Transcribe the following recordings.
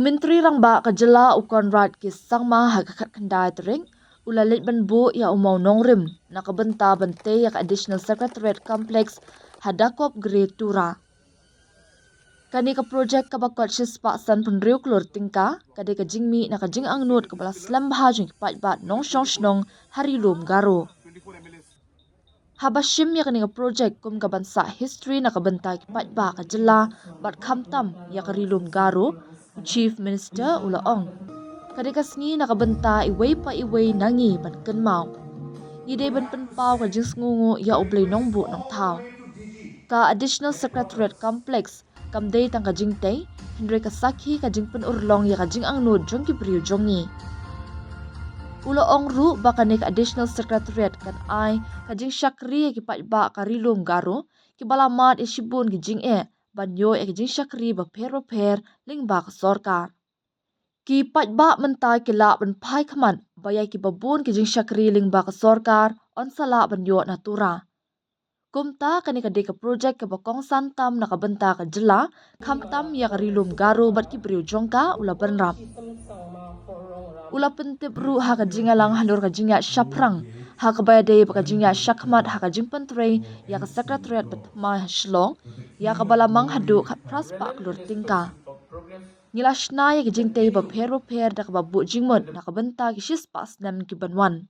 Menteri Rangba kajela Konrad ki sangma hakakat kendai tering ulalit banbu ya mawnongrim nakabenta bante ya Additional Secretariat Complex hadakop grade Tura. Kani ka project ka bakot sispa san penriu klur tingka kade ka jingmi na ka jing angnut ka balas lam bahajung pat bat nong snong hari lum garo. Habashim ya kani ka project kum ka bansa history na ka benta ki pat ba ka jela bat khamtam ya ka rilum garo Chief Minister Ulaong. Kade ka sngi na ka benta iway pa iway nangi ban kenmau. Ide ban penpau ka jing ngungu ya ublay nong bu nong tau. Ka Additional Secretariat Complex kamday tang ka jing tay Henry ka sakhi ka jing penurlong ya ka jing angnut jong ki priu jongi. Ulaong ru bakanik Additional Secretariat kan ai ka jing syakri ki pat ba ka rilum garo ki balamat isibun ki jing banyo ki jing syakri ba per ling ba ka sorkar. Ki pat ba mentai ki la ban pai khaman bayai ki babun ki jing syakri ling ba ka sorkar on sala banyo na Tura. Kumta kani ka deka project ka bakong santam na kabenta ka jela khamtam ya ka rilum garo bat ki priu jongka ula banrap. Ula pentip ru ha ka jingalang handur ka jingya syaprang ha ka bayade ba ka jingya syakmat ha ka jingpan tray ya ka sekretariat batma shlong ya ka balamang hadu khat praspa klur tingka. Nilashna ya ki jingtay ba per da ka babu jingmut na ka benta ki shispas nam ki banwan.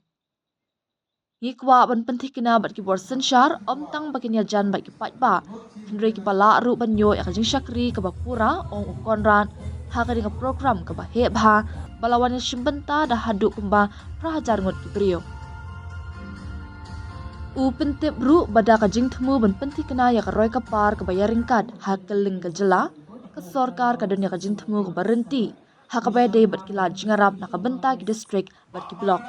Ngikwa ban pentikina bat ki bor sensyar omtang bakinya jan bat ki pat ba Henry ki bala ru banyo ya ka jing syakri ka bapura ong Konrad ha ka dinga program ka ba hebha balawan shimbenta da hadu kumba prahajar ngut ki brio. U pentip ru bada ka jing themu ban pentikina ya ka roy ka par ka bayaringkat ha keling ka jela ka sorkar ka dunia ka jing themu ka berhenti ha ka bayade bat ki la jingarap na ka benta ki district bat ki blok.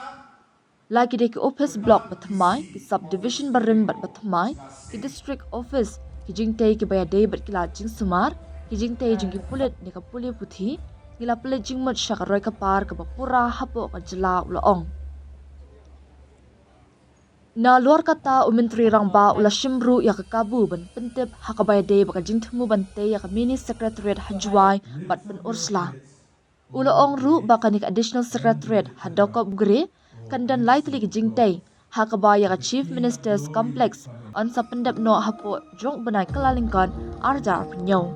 Lagi de ki office block batmai ki subdivision barim bat batmai ki district office ki jingtay ki bayade bat ki la jing sumar ki jingtay jing ki pulit ni ka puli puthi gila pulit jing mut syaka roy ka par ka bapura hapo ka jela ulaong. Na luar kata Menteri Rangba ula shimru ya ka kabu ban pentip ha ka bayade ba ka jing themu bante ya ka mini secretariat hajwai bat ban ursla. Ulaong ru ba ka ni Additional Secretariat hadokop gre kandan lightly ki jingtay ha ka ba ya ka Chief Minister's Complex on sa pendap no hapo jong banai kalalingkan arjar penyo.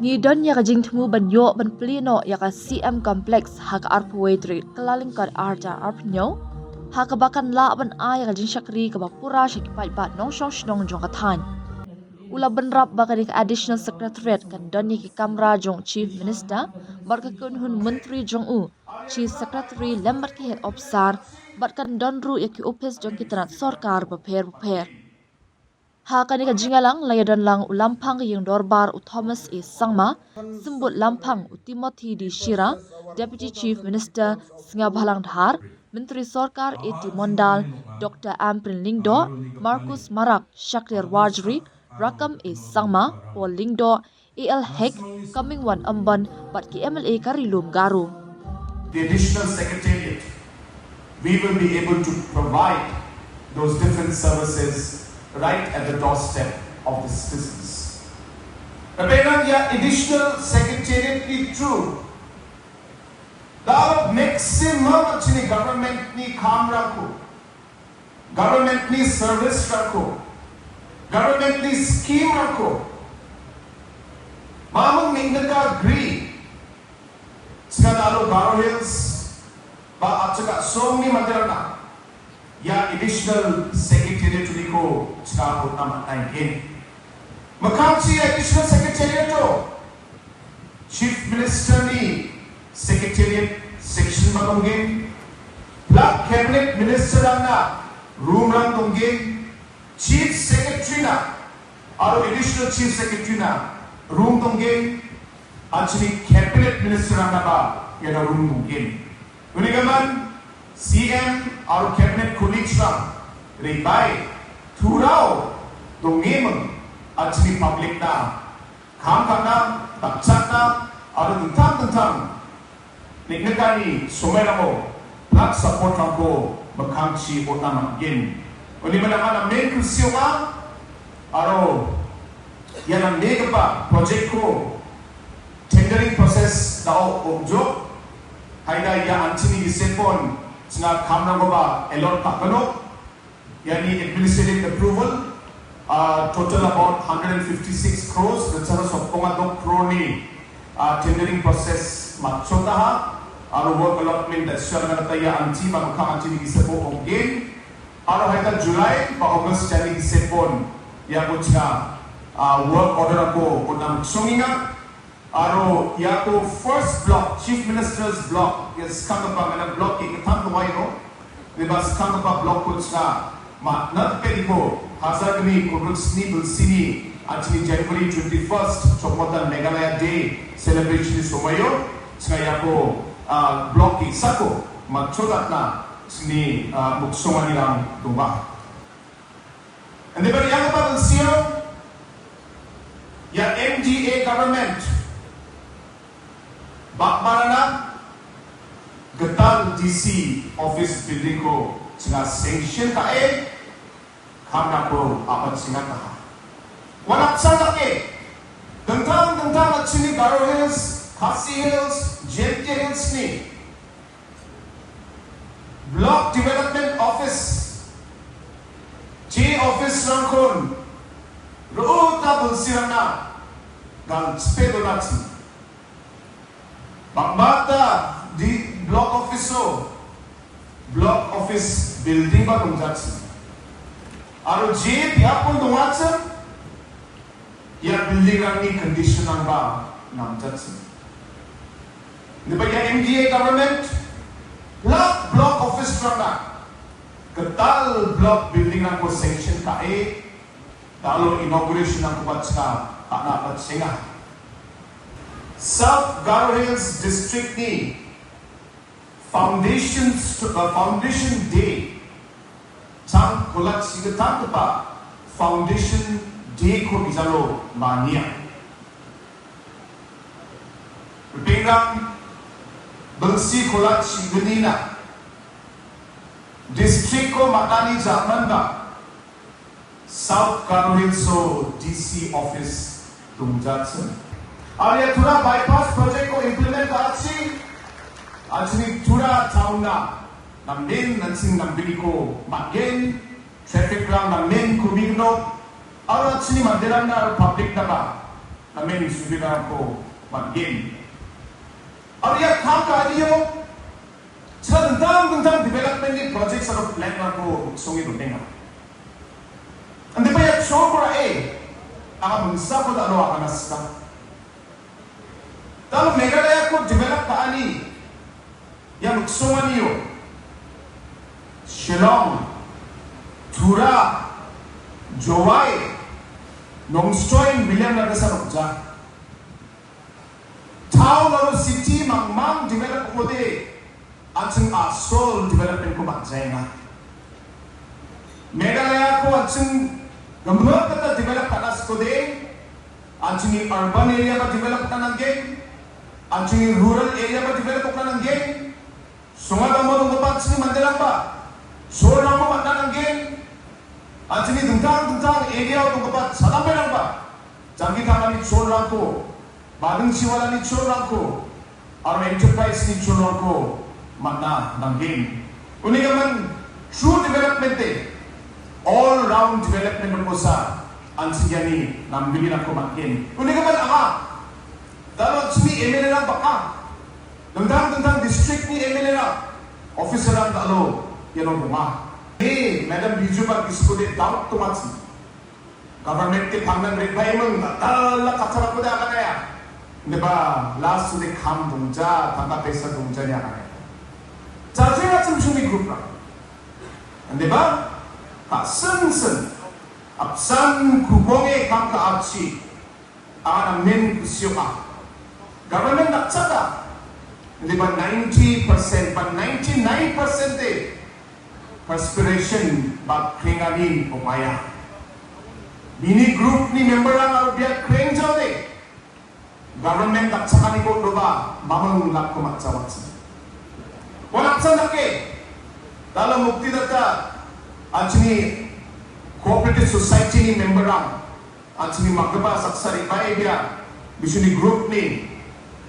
Ni don ya ka jingtmu banyo ban pleno ya ka CM Complex ha ka arpuwe tri kalalingkan arjar penyo ha ka bakan la ban ay ka jing syakri ka bapura syakipat bat nong snong jong kathan. Ula benrap baka di Additional Secretariat kan don ya ki kamra jong Chief Minister bar ka kunhun Menteri jong Chief Secretary lembat ki head officer bat kan don ru ya ki office jong ki tanat sorkar per. Ha kan ka jingalang layadon lang ulampang yung dorbar u Thomas E. Sangma sembut lampang u Timothy D. Shira Deputy Chief Minister Singa Bhalang Dhar Menteri Sorkar E.T. Mondal Dr. Amprin Lingdo Marcus Marak Shakir Wajri Rakam E. Sangma Paul Lingdo A.L. Hek Coming One Amban bat ki MLA Karilum Garu. The Additional Secretariat, we will be able to provide those different services right at the doorstep of the citizens. Kapena ya Additional Secretariat ni true. The maximum actually government ni kam rakho, government ni service rakho, government ni scheme rakho. Mamang mingnaka agree. Sekadalo Garo Hills, ba at saka Somni Maderna, ya Additional Secretariat to Nico, Skapot naman naingin. Makamsi Additional Secretariat to, Chief Minister ni Secretariat Section matungin, Black Cabinet Minister na room lang tunggin, Chief Secretary na, aro Additional Chief Secretary na room tunggin, actually Cabinet Minister na ba yan ang room mungkin. Kuni gaman CM or Cabinet colleagues lang ribay Tura tungimang actually public na kamkam na taksak na or tentang niknekani sumera mo plat support ako magkamsi o tamang gin. Kuni malaman ang main kursiyo ka aro yan ang mega pa project ko tendering process dao objo haida ya antini gisepon singa kamrango ba elot pakano yani administrative approval total about 156 crores the charge of pongadok crore ni tendering process machota ha aru work allotment da sharana taya anti ba kham antini gisepo again aru haida July ba August jani gisepon ya kuchga work order ko unam sunginga aro yako first block chief minister's block is kangapa ngana block ki katam wai no lebas kangapa block ko cha ma nat periko hazagni kurusni bulsini actually January 21st chokmata Meghalaya day celebration somayo cha yako block ki sako ma chodatna sini muksomani ram tumba and the very young about the ya MDA government Bakmarana Gatal DC office building ko singa sanction ka kamna ko apat singa ka wanak sana dentang at sini Garo Hills, Khasi Hills, JT Hills ni block development office J office rangkon Ruta bulsirana gang spedo natsi Bakmata di block office building ba tungjatsi aro je biapon tungatsa ya building ang ni condition ang ba namjatsi diba ya MDA government block office from na ketal block building ang ko sanction ka talo inauguration ang kubatska kana patsinga South Garo Hills district ni foundation day sang kulat sigatan pa foundation day ko bizalo mania Pingang bangsi kulat siganina district ko matani zaman ba South Garo Hills so DC office tungjatsan Arya Tura bypass project ko implement karatsi Ajni Tura town na main nansing nambili ko magen traffic lang na main kumigno Ara ajni mandiran na public na ba na main subira ko magen Arya kam ka adiyo sila dentang development ni project sa plan na ko sungi dutenga Andi pa ya show ko aka munsa ko da ano aka nasta Talo Meghalaya ko develop kaani yang magsumaniyo Shillong, Tura, Jowai, Nongstoy, William na sa Rukja Town or city mang develop ko de at sing asol development ko magsay nga Meghalaya ko at sing gamot na develop kanas ko de at sing urban area ba develop ka ng game Anjing rural area ba develop ko ng game? Sunga mo ng babat sini mandalang ba? Solar mo mandalang game? Anjing dungtang area ng babat sadam lang ba? Jangi kama ni solar ko, badang siwala ni solar ko, or enterprise ni solar ko, mana ng game. Uni naman true development all round development mo sa anjing yani nambili na ko makin. Uni naman Dalo sini MLA lang baka. Dentang district ni MLA lang. Officer lang dalo. Yan ang bunga. Madam Biju ba isko de doubt to matsi. Government ke pangnan repay mong natala katsara ko da ka na ya. Hindi ba last de kam dungja tanda pesa dungja niya ka na ya. Jajay at sumi group lang. Hindi ba? Sen apsan kubonge kam ka apsi. Ang men kusyo ka. Government nagsaka, hindi ba 90%, but 99% perspiration ba kringanin upaya. Bini group ni member ang biya kring jauh government nagsaka ni ko ba mamang lakkumat sa watsa. Walang sanake, dalam mukti data, ajni cooperative society ni member ang, ajni magkaba saksari bae biya, bisu ni group ni,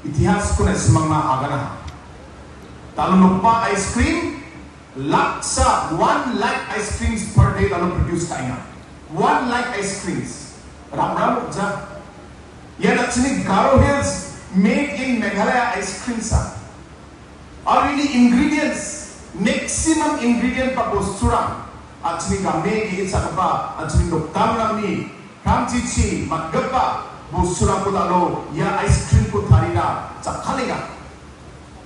Itihas ko na semang na agana. Talo lupa ice cream, laksa 1 lakh ice creams per day talo produce tayo. 1 lakh ice creams. Ram ja. Yan actually Garo Hills made in Meghalaya ice cream sa. Are really ingredients, maximum ingredient pa Tura. Actually kami giit sa kapa, actually nuktam lang ni Kamchichi Magapa Tura ko talo ya ice cream ko tarina sa kalinga.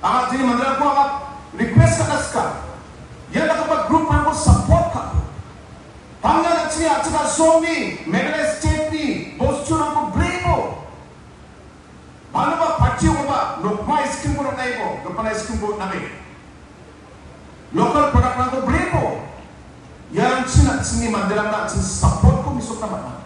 Ang actually mandala ko ang request ka naska. Yan nakapag group ko support ka. Hanggang actually at saka Somi, Meghalaya State ni Tura ko bravo. Paano ba pachiw ko ba? Nukma ice cream ko na tayo ko. Nukma ice cream ko namin. Local product na ko bravo. Yan sini mandala na support ko misok naman.